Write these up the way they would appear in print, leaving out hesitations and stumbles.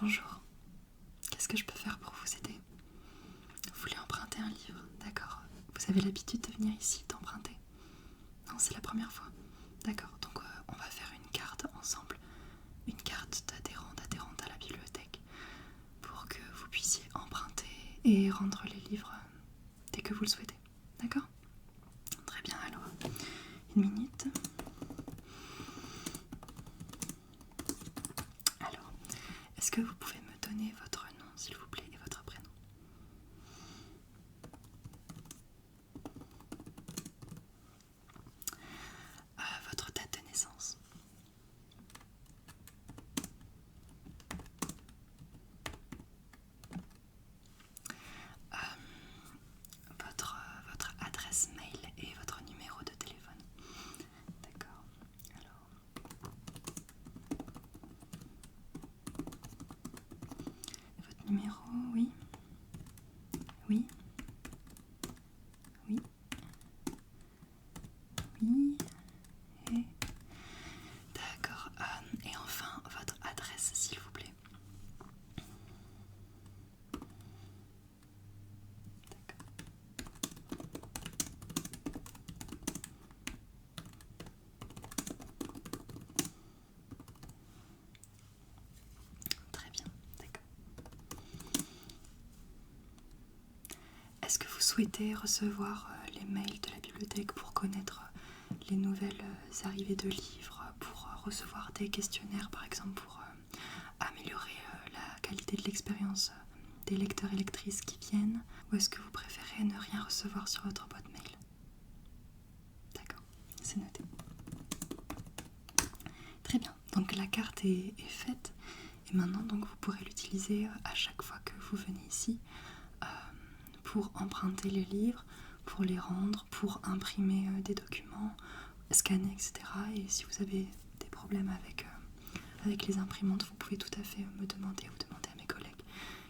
Bonjour, qu'est-ce que je peux faire pour vous aider? Vous voulez emprunter un livre, d'accord. Vous avez l'habitude de venir ici, d'emprunter? Non, c'est la première fois. D'accord, donc on va faire une carte ensemble. Une carte d'adhérente à la bibliothèque pour que vous puissiez emprunter et rendre les livres dès que vous le souhaitez. D'accord? Très bien, alors, une minute. Alors, est-ce que vous pouvez me donner votre nom, s'il vous plaît, et votre prénom? Votre date de naissance? Votre adresse mail et votre numéro de téléphone. D'accord. Alors. Votre numéro, oui. Oui. Oui. Oui. Et. D'accord. Et enfin, votre adresse, s'il vous plaît. Très bien, d'accord. Est-ce que vous souhaitez recevoir les mails de la bibliothèque pour connaître les nouvelles arrivées de livres, pour recevoir des questionnaires par exemple, pour améliorer la qualité de l'expérience des lecteurs et lectrices qui viennent, ou est-ce que vous préférez ne rien recevoir sur votre boîte mail? D'accord, c'est noté. Très bien, donc la carte est faite et maintenant donc vous pourrez l'utiliser à chaque fois que vous venez ici pour emprunter les livres, pour les rendre, pour imprimer des documents, scanner, etc. Et si vous avez des problèmes avec les imprimantes, vous pouvez tout à fait me demander ou demander à mes collègues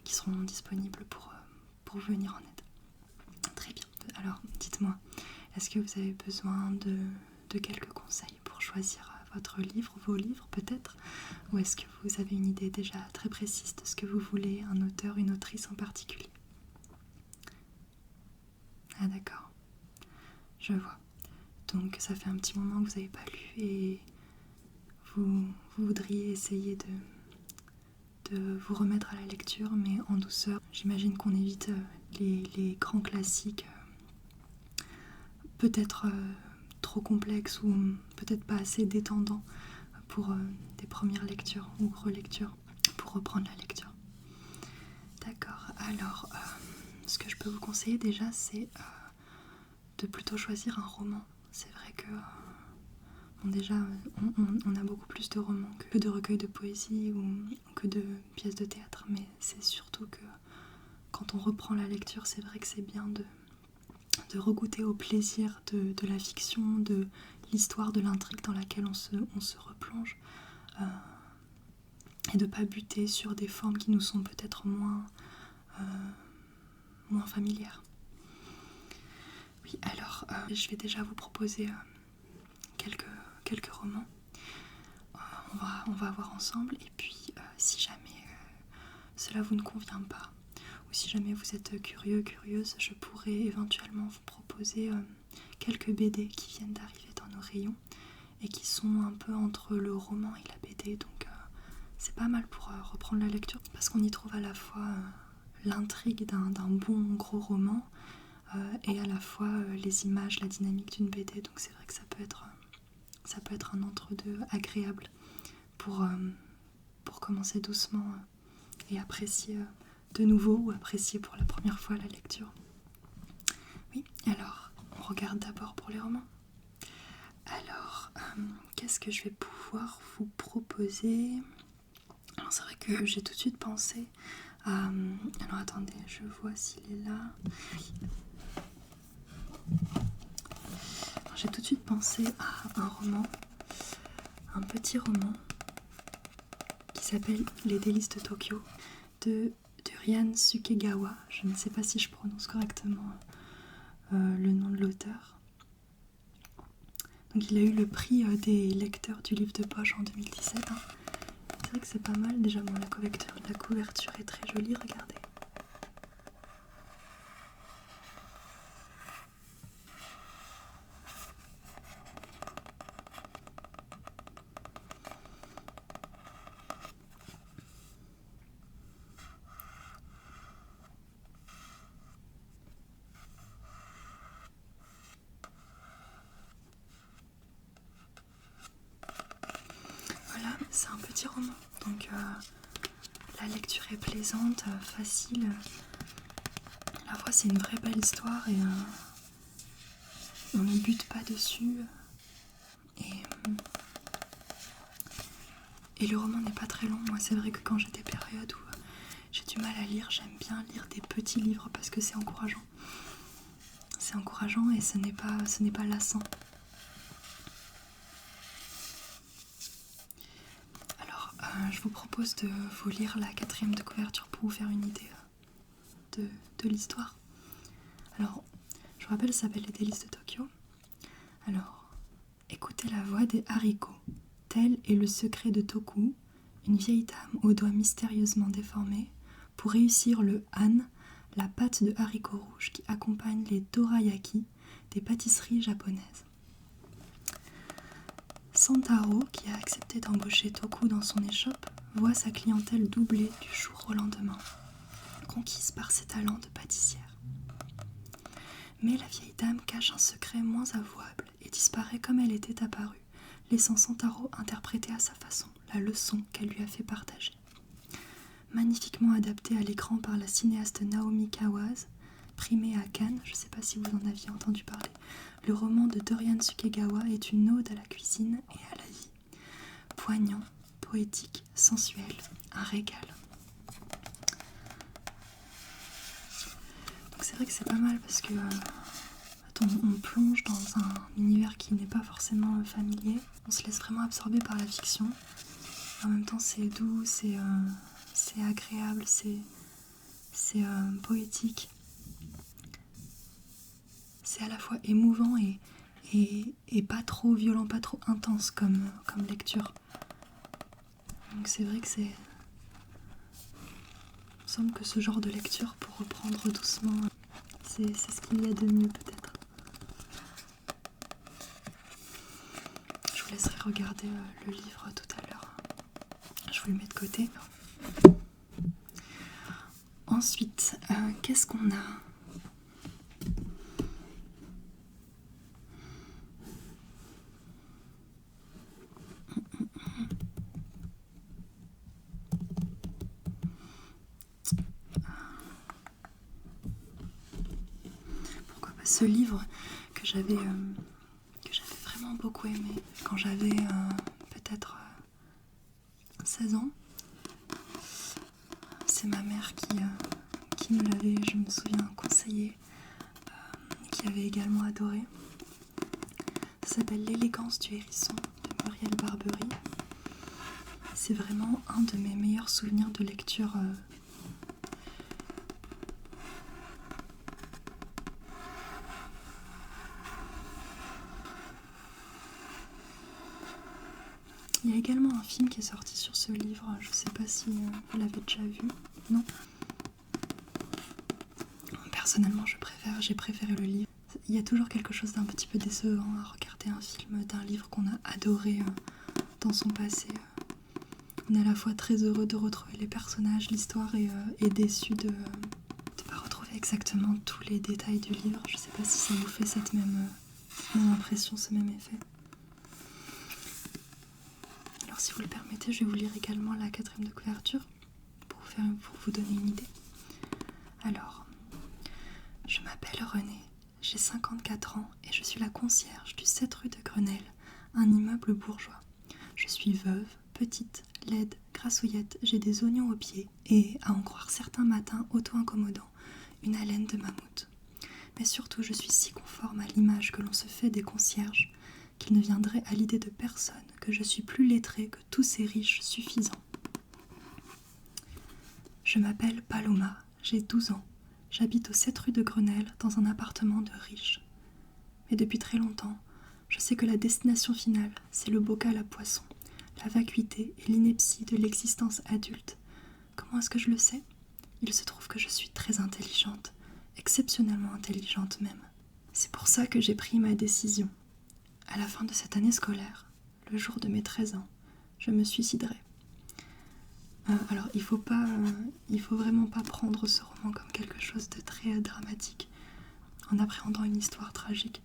qui seront disponibles pour vous venir en aide. Très bien, alors dites-moi, est-ce que vous avez besoin de quelques conseils pour choisir votre livre, vos livres peut-être? Ou est-ce que vous avez une idée déjà très précise de ce que vous voulez, un auteur, une autrice en particulier? Ah d'accord, je vois. Donc ça fait un petit moment que vous n'avez pas lu et vous voudriez essayer de vous remettre à la lecture, mais en douceur. J'imagine qu'on évite les grands classiques, peut-être trop complexes ou peut-être pas assez détendants pour des premières lectures ou relectures, pour reprendre la lecture. D'accord, alors ce que je peux vous conseiller déjà, c'est de plutôt choisir un roman. C'est vrai que déjà on a beaucoup plus de romans que de recueils de poésie ou que de pièces de théâtre, mais c'est surtout que quand on reprend la lecture, c'est vrai que c'est bien de regoûter au plaisir de la fiction, de l'histoire, de l'intrigue dans laquelle on se replonge, et de ne pas buter sur des formes qui nous sont peut-être moins familières. Oui, alors je vais déjà vous proposer quelques romans. On va voir ensemble, et puis si jamais cela vous ne convient pas, ou si jamais vous êtes curieuse, je pourrais éventuellement vous proposer quelques BD qui viennent d'arriver dans nos rayons et qui sont un peu entre le roman et la BD, donc c'est pas mal pour reprendre la lecture, parce qu'on y trouve à la fois l'intrigue d'un bon gros roman et à la fois les images, la dynamique d'une BD, donc c'est vrai que ça peut être un entre-deux agréable pour commencer doucement et apprécier de nouveau, ou apprécier pour la première fois la lecture. Oui, alors on regarde d'abord pour les romans. Alors, qu'est-ce que je vais pouvoir vous proposer? Alors c'est vrai que j'ai tout de suite pensé à... Alors attendez, je vois s'il est là. Alors, j'ai tout de suite pensé à un roman, un petit roman qui s'appelle Les délices de Tokyo de Ryan Sukegawa. Je ne sais pas si je prononce correctement le nom de l'auteur. Donc il a eu le prix des lecteurs du livre de poche en 2017. C'est vrai que c'est pas mal. Déjà, bon, la couverture est très jolie, regardez. Voilà, c'est un petit roman. Donc, la lecture est plaisante, facile. À la fois, c'est une vraie belle histoire et on ne bute pas dessus. Et le roman n'est pas très long. Moi, c'est vrai que quand j'ai des périodes où j'ai du mal à lire, j'aime bien lire des petits livres parce que c'est encourageant. C'est encourageant et ce n'est pas lassant. Alors, je vous propose de vous lire la 4e de couverture pour vous faire une idée de l'histoire. Alors, je vous rappelle, ça s'appelle Les délices de Tokyo. Alors, écoutez la voix des haricots. Tel est le secret de Toku, une vieille dame aux doigts mystérieusement déformés, pour réussir le han, la pâte de haricots rouges qui accompagne les dorayaki des pâtisseries japonaises. Santaro, qui a accepté d'embaucher Toku dans son échoppe, voit sa clientèle doubler du jour au lendemain, conquise par ses talents de pâtissière. Mais la vieille dame cache un secret moins avouable et disparaît comme elle était apparue, laissant Santaro interpréter à sa façon la leçon qu'elle lui a fait partager. Magnifiquement adapté à l'écran par la cinéaste Naomi Kawase, primée à Cannes, je ne sais pas si vous en aviez entendu parler, le roman de Dorian Sukegawa est une ode à la cuisine et à la vie. Poignant, poétique, sensuel, un régal. Donc c'est vrai que c'est pas mal parce que on plonge dans un univers qui n'est pas forcément familier. On se laisse vraiment absorber par la fiction. En même temps, c'est doux, c'est agréable, c'est poétique. C'est à la fois émouvant et pas trop violent, pas trop intense comme lecture. Donc c'est vrai que il me semble que ce genre de lecture, pour reprendre doucement, c'est ce qu'il y a de mieux peut-être. Je vous laisserai regarder le livre tout à l'heure. Je vous le mets de côté. Ensuite, qu'est-ce qu'on a ? Pourquoi pas ce livre que j'avais vraiment beaucoup aimé quand j'avais peut-être 16 ans. C'est ma mère qui me l'avait, je me souviens, conseillé, qui avait également adoré. Ça s'appelle L'élégance du hérisson de Muriel Barbery. C'est vraiment un de mes meilleurs souvenirs de lecture. Il y a également un film qui est sorti sur ce livre, je ne sais pas si vous l'avez déjà vu, non ? Personnellement, j'ai préféré le livre. Il y a toujours quelque chose d'un petit peu décevant à regarder un film d'un livre qu'on a adoré dans son passé. On est à la fois très heureux de retrouver les personnages, l'histoire et déçu de ne pas retrouver exactement tous les détails du livre. Je ne sais pas si ça vous fait cette même impression, ce même effet. Alors si vous le permettez, je vais vous lire également la 4e de couverture pour vous donner une idée. Alors, je m'appelle Renée, j'ai 54 ans et je suis la concierge du 7 rue de Grenelle, un immeuble bourgeois. Je suis veuve, petite, laide, grassouillette, j'ai des oignons aux pieds et, à en croire certains matins auto-incommodants, une haleine de mammouth. Mais surtout, je suis si conforme à l'image que l'on se fait des concierges qu'il ne viendrait à l'idée de personne que je suis plus lettrée que tous ces riches suffisants. Je m'appelle Paloma, j'ai 12 ans. J'habite au 7 rue de Grenelle dans un appartement de riche. Mais depuis très longtemps, je sais que la destination finale, c'est le bocal à poisson, la vacuité et l'ineptie de l'existence adulte. Comment est-ce que je le sais ? Il se trouve que je suis très intelligente, exceptionnellement intelligente même. C'est pour ça que j'ai pris ma décision. À la fin de cette année scolaire, le jour de mes 13 ans, je me suiciderai. Alors, il faut vraiment pas prendre ce roman comme quelque chose de très dramatique, en appréhendant une histoire tragique.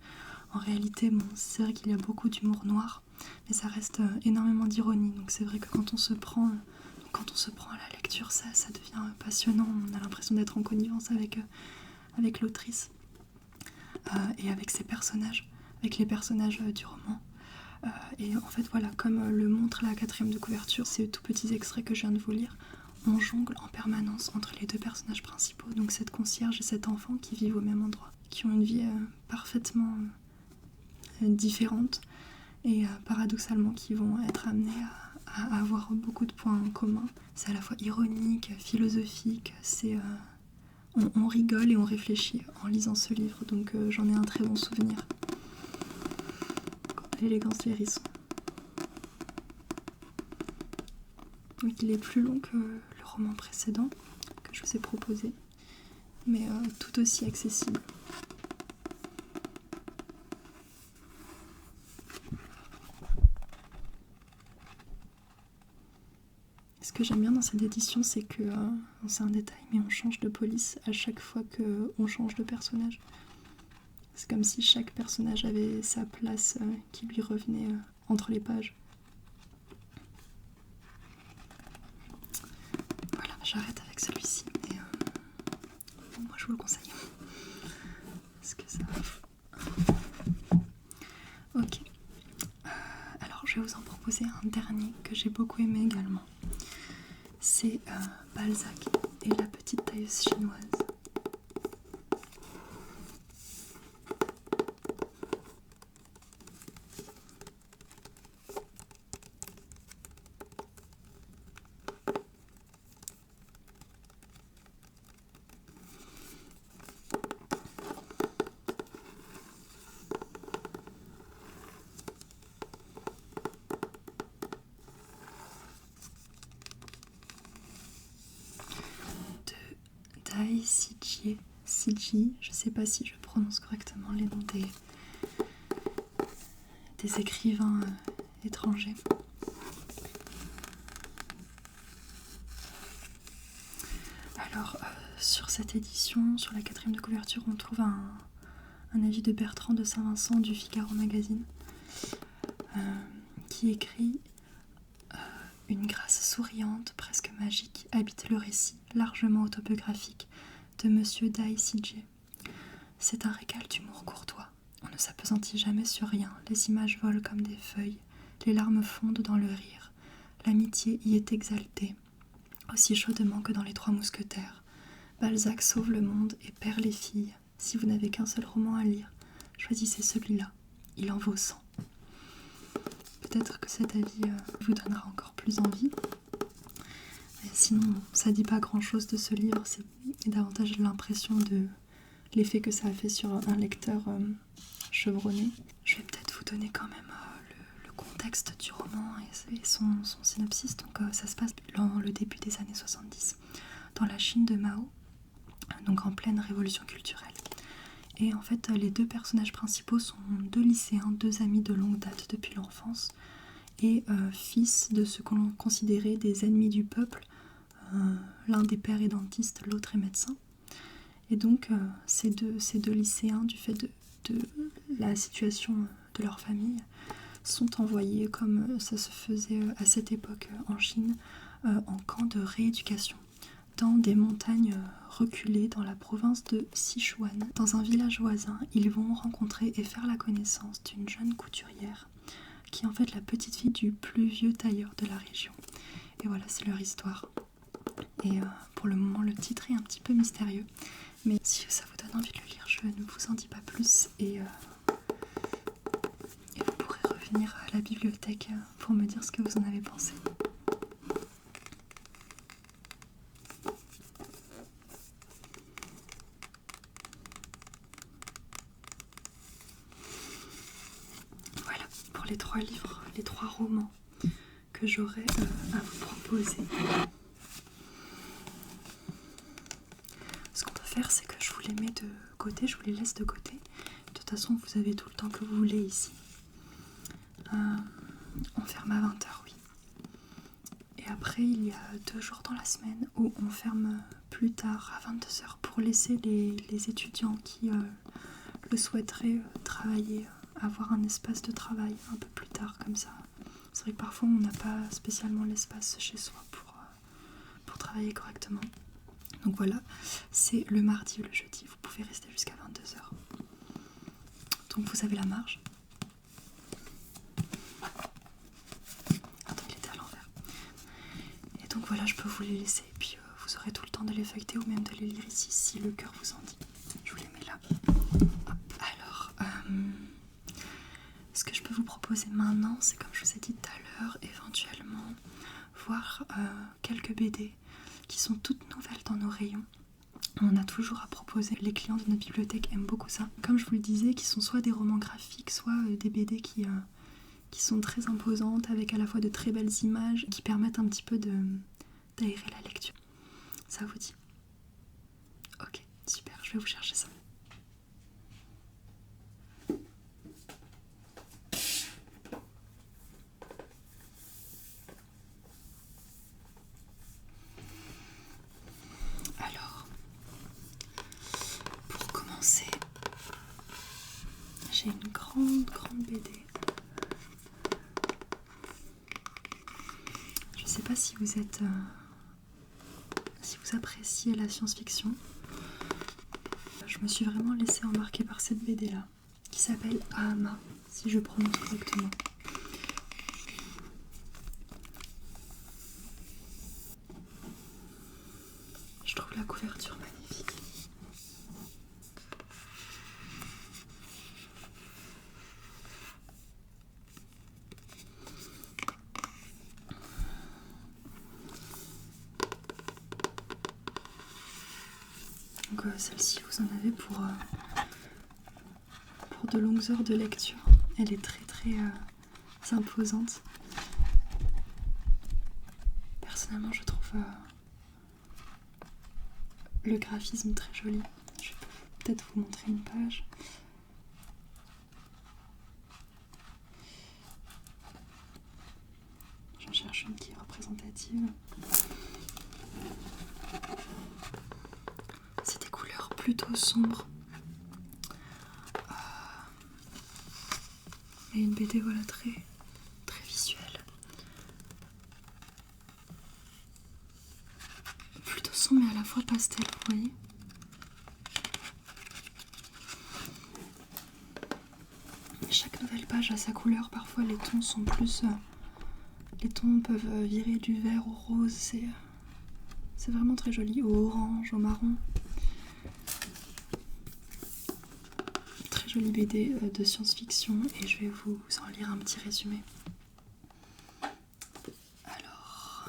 En réalité, bon, c'est vrai qu'il y a beaucoup d'humour noir, mais ça reste énormément d'ironie. Donc c'est vrai que quand on se prend à la lecture, ça devient passionnant. On a l'impression d'être en connivence avec l'autrice et avec ses personnages, avec les personnages du roman. Et en fait, voilà, comme le montre la 4e de couverture, ces tout petits extraits que je viens de vous lire, on jongle en permanence entre les deux personnages principaux, donc cette concierge et cet enfant qui vivent au même endroit, qui ont une vie parfaitement différente et paradoxalement qui vont être amenés à avoir beaucoup de points en commun. C'est à la fois ironique, philosophique, on rigole et on réfléchit en lisant ce livre, donc j'en ai un très bon souvenir. L'élégance des hérissons. Donc il est plus long que le roman précédent que je vous ai proposé, mais tout aussi accessible. Ce que j'aime bien dans cette édition, c'est que c'est un détail, mais on change de police à chaque fois qu'on change de personnage. C'est comme si chaque personnage avait sa place qui lui revenait entre les pages. Voilà, j'arrête avec celui-ci, mais moi je vous le conseille. Parce que ça... Ok. Alors je vais vous en proposer un dernier que j'ai beaucoup aimé également. C'est Balzac et la petite tailleuse chinoise. Dai Sijie, je sais pas si je prononce correctement les noms des écrivains étrangers. Alors, sur cette édition, sur la 4e de couverture, on trouve un avis de Bertrand de Saint-Vincent du Figaro Magazine qui écrit une grâce souriante, presque magique, habite le récit, largement autobiographique, de Monsieur Dai Sijie. C'est un régal d'humour courtois. On ne s'appesantit jamais sur rien, les images volent comme des feuilles, les larmes fondent dans le rire. L'amitié y est exaltée, aussi chaudement que dans Les Trois Mousquetaires. Balzac sauve le monde et perd les filles. Si vous n'avez qu'un seul roman à lire, choisissez celui-là. Il en vaut 100. Peut-être que cet avis vous donnera encore plus envie. Et sinon, ça dit pas grand-chose de ce livre, c'est davantage l'impression de l'effet que ça a fait sur un lecteur chevronné. Je vais peut-être vous donner quand même le contexte du roman et son synopsis. Donc ça se passe dans le début des années 70, dans la Chine de Mao, donc en pleine révolution culturelle. Et en fait, les deux personnages principaux sont deux lycéens, deux amis de longue date depuis l'enfance, et fils de ce qu'on considérait des ennemis du peuple. L'un des pères est dentiste, l'autre est médecin. Et donc, ces deux lycéens, du fait de la situation de leur famille, sont envoyés, comme ça se faisait à cette époque en Chine, en camp de rééducation, dans des montagnes reculées dans la province de Sichuan. Dans un village voisin, ils vont rencontrer et faire la connaissance d'une jeune couturière, qui est en fait la petite fille du plus vieux tailleur de la région. Et voilà, c'est leur histoire. Et pour le moment, le titre est un petit peu mystérieux. Mais si ça vous donne envie de le lire, je ne vous en dis pas plus. Et vous pourrez revenir à la bibliothèque pour me dire ce que vous en avez pensé. Voilà pour les 3 livres, les 3 romans que que j'aurais à vous proposer. Ce qu'on peut faire, c'est que je vous les mets de côté, je vous les laisse de côté. De toute façon, vous avez tout le temps que vous voulez ici. On ferme à 20 h, oui. Et après, il y a 2 jours dans la semaine où on ferme plus tard à 22 h pour laisser les étudiants qui le souhaiteraient travailler, avoir un espace de travail un peu plus tard comme ça. C'est vrai que parfois on n'a pas spécialement l'espace chez soi pour travailler correctement. Donc voilà, c'est le mardi ou le jeudi, vous pouvez rester jusqu'à 22 h. Donc vous avez la marge. Attends, il était à l'envers. Et donc voilà, je peux vous les laisser et puis vous aurez tout le temps de les feuilleter ou même de les lire ici si le cœur vous en dit. Je vous les mets là. Hop. Alors, ce que je peux vous proposer maintenant, c'est comme je vous ai dit tout à l'heure, éventuellement voir quelques BD qui sont toutes nouvelles dans nos rayons. On a toujours à proposer, les clients de notre bibliothèque aiment beaucoup ça. Comme je vous le disais, qui sont soit des romans graphiques, soit des BD qui sont très imposantes, avec à la fois de très belles images, qui permettent un petit peu d'aérer la lecture. Ça vous dit? Ok, super, je vais vous chercher ça. Alors, pour commencer, j'ai une grande BD. Je sais pas si vous êtes... si vous appréciez la science-fiction. Je me suis vraiment laissée embarquer par cette BD là, qui s'appelle Ahama, si je prononce correctement. Je trouve la couverture magnifique. Donc celle-ci, vous en avez pour de longues heures de lecture. Elle est très imposante. Personnellement, je trouve le graphisme très joli. Je peux peut-être vous montrer une page. J'en cherche une qui est représentative. C'est des couleurs plutôt sombres. Et une BD voilà très visuelle. Plutôt sombre mais à la fois pastel, vous voyez. Chaque nouvelle page a sa couleur. Parfois les tons sont plus... les tons peuvent virer du vert au rose. C'est vraiment très joli. Au orange, au marron. Très jolie BD de science-fiction et je vais vous en lire un petit résumé. Alors,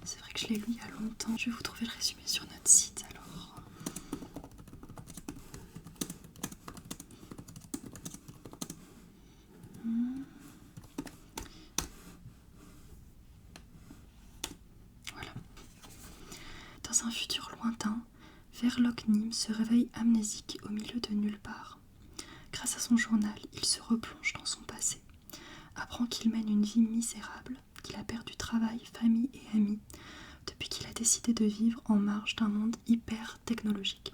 c'est vrai que je l'ai lu il y a longtemps. Je vais vous trouver le résumé sur notre site alors. Voilà. Dans un futur lointain, Verloc Nim se réveille amnésique au milieu de nulle part. Grâce à son journal, il se replonge dans son passé, apprend qu'il mène une vie misérable, qu'il a perdu travail, famille et amis, depuis qu'il a décidé de vivre en marge d'un monde hyper technologique.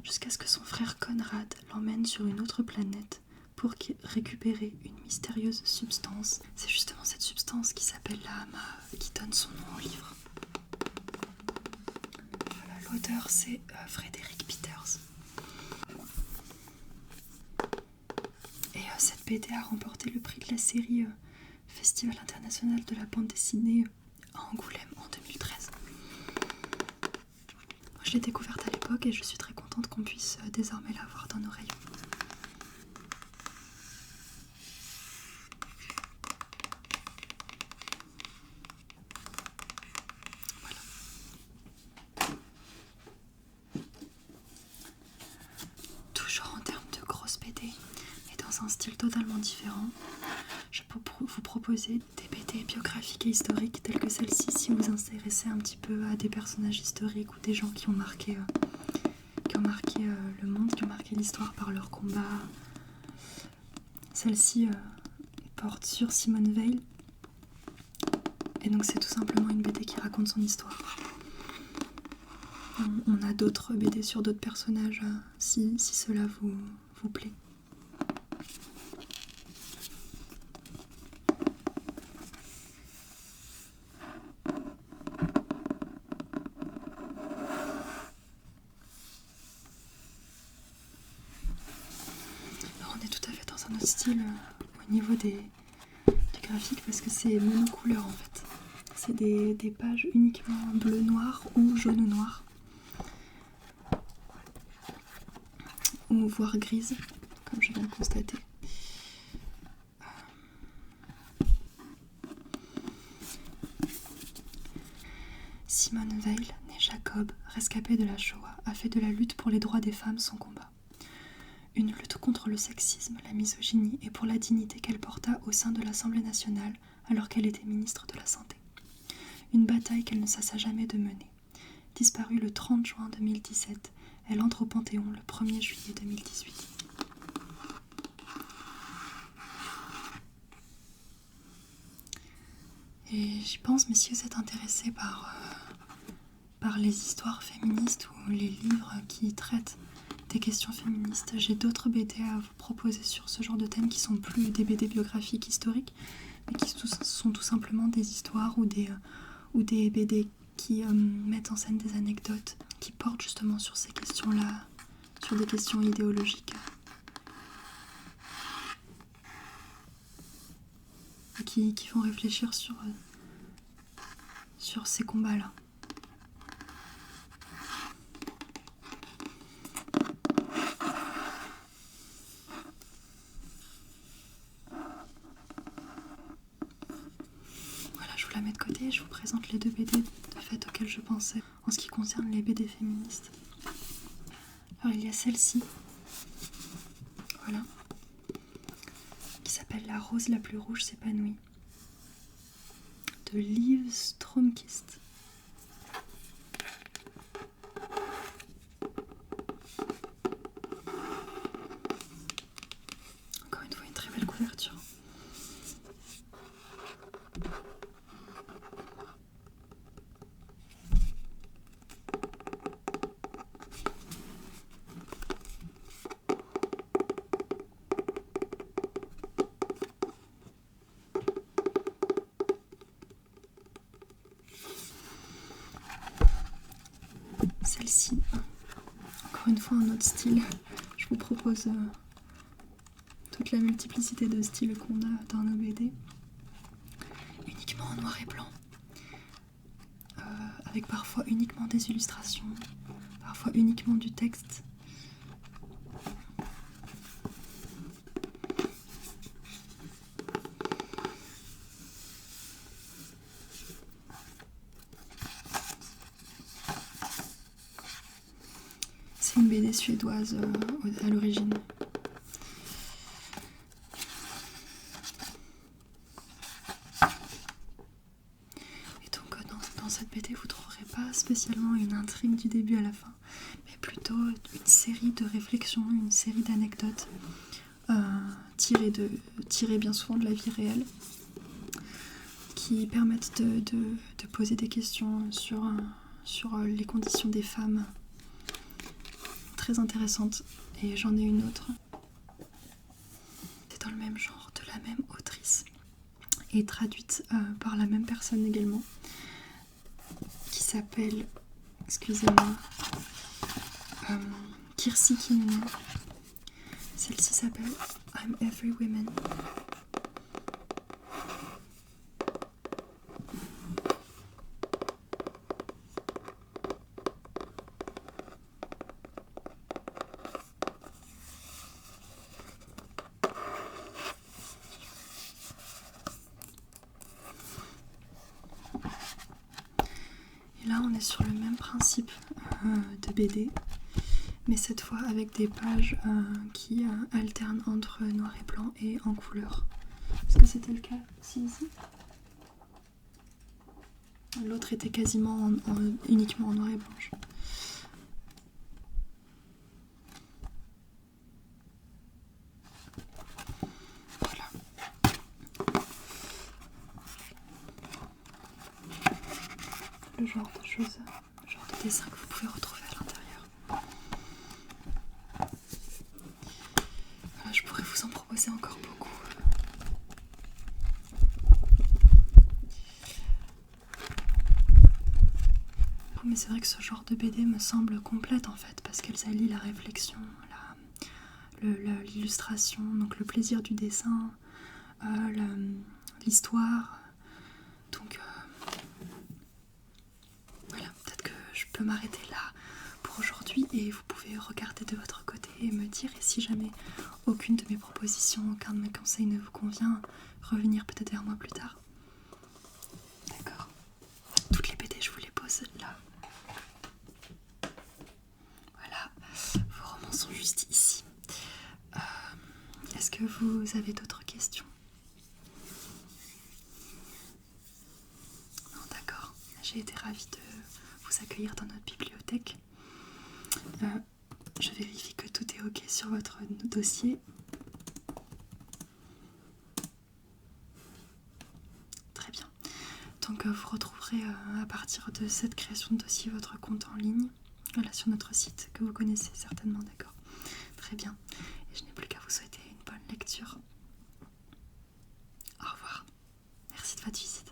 Jusqu'à ce que son frère Conrad l'emmène sur une autre planète pour récupérer une mystérieuse substance. C'est justement cette substance qui s'appelle l'Ahama qui donne son nom au livre. Voilà, l'auteur c'est Frédéric Peters. Et cette BD a remporté le prix de la série Festival international de la bande dessinée à Angoulême en 2013. Moi, je l'ai découverte à l'époque et je suis très contente qu'on puisse désormais la voir dans nos rayons. Voilà. Toujours en termes de grosses BD, mais dans un style totalement différent. je peux vous proposer des BD biographiques et historiques telles que celle-ci si vous vous intéressez un petit peu à des personnages historiques ou des gens qui ont marqué le monde, qui ont marqué l'histoire par leur combat. Celle-ci porte sur Simone Veil. Et donc c'est tout simplement une BD qui raconte son histoire. On a d'autres BD sur d'autres personnages si cela vous plaît. Alors on est tout à fait dans un autre style au niveau du graphique parce que c'est monocouleur en fait. C'est des pages uniquement bleu-noir ou jaune-noir. Ou voire grise, comme je viens de constater. Simone Veil, née Jacob, rescapée de la Shoah, a fait de la lutte pour les droits des femmes son combat. Une lutte contre le sexisme, la misogynie et pour la dignité qu'elle porta au sein de l'Assemblée nationale alors qu'elle était ministre de la Santé. Une bataille qu'elle ne cessa jamais de mener. Disparue le 30 juin 2017, elle entre au Panthéon le 1er juillet 2018. Et j'y pense, mais si vous êtes intéressé par les histoires féministes ou les livres qui traitent des questions féministes, j'ai d'autres BD à vous proposer sur ce genre de thème qui sont plus des BD biographiques historiques, mais qui sont tout simplement des histoires ou des BD qui mettent en scène des anecdotes qui portent justement sur ces questions-là, sur des questions idéologiques. Et qui font réfléchir sur ces combats-là. Voilà, je vous la mets de côté et je vous présente les deux BD de fait auxquelles je pensais en ce qui concerne les BD féministes. Alors il y a celle-ci, voilà, qui s'appelle La rose la plus rouge s'épanouit, de Liv Stromkist. Encore une fois, une très belle couverture. Celle-ci, encore une fois un autre style. Je vous propose toute la multiplicité de styles qu'on a dans nos BD, uniquement en noir et blanc, avec parfois uniquement des illustrations, parfois uniquement du texte. C'est une BD suédoise à l'origine. Et donc dans cette BD, vous ne trouverez pas spécialement une intrigue du début à la fin, mais plutôt une série de réflexions, une série d'anecdotes tirées bien souvent de la vie réelle, qui permettent de poser des questions sur les conditions des femmes. Très intéressante. Et j'en ai une autre. C'est dans le même genre, de la même autrice, et traduite par la même personne également, qui s'appelle, excusez-moi, Kirsi Kinnunen. Celle-ci s'appelle I'm Every Woman. Là, on est sur le même principe de BD, mais cette fois avec des pages qui alternent entre noir et blanc et en couleur. Parce que c'était le cas aussi ici. L'autre était quasiment uniquement en noir et blanche. Voilà. Le genre de choses, le genre de dessin que vous pouvez retrouver à l'intérieur. Voilà, je pourrais vous en proposer encore beaucoup. Mais c'est vrai que ce genre de BD me semble complète en fait, parce qu'elles allient la réflexion, l'illustration, donc le plaisir du dessin, l'histoire. Donc voilà, peut-être que je peux m'arrêter là pour aujourd'hui et vous pouvez regarder de votre côté et me dire, et si jamais aucune de mes propositions, aucun de mes conseils ne vous convient, revenir peut-être vers moi plus tard. D'accord. Toutes les BD, je vous les pose là. Voilà, vos romans sont juste ici. Est-ce que vous avez d'autres questions? Non, d'accord. J'ai été ravie de vous accueillir dans notre bibliothèque. Je vérifie que tout est ok sur votre dossier. Très bien. Donc vous retrouverez à partir de cette création de dossier votre compte en ligne, voilà, sur notre site que vous connaissez certainement, d'accord. Très bien. Et je n'ai plus qu'à vous souhaiter une bonne lecture. Au revoir. Merci de votre visite.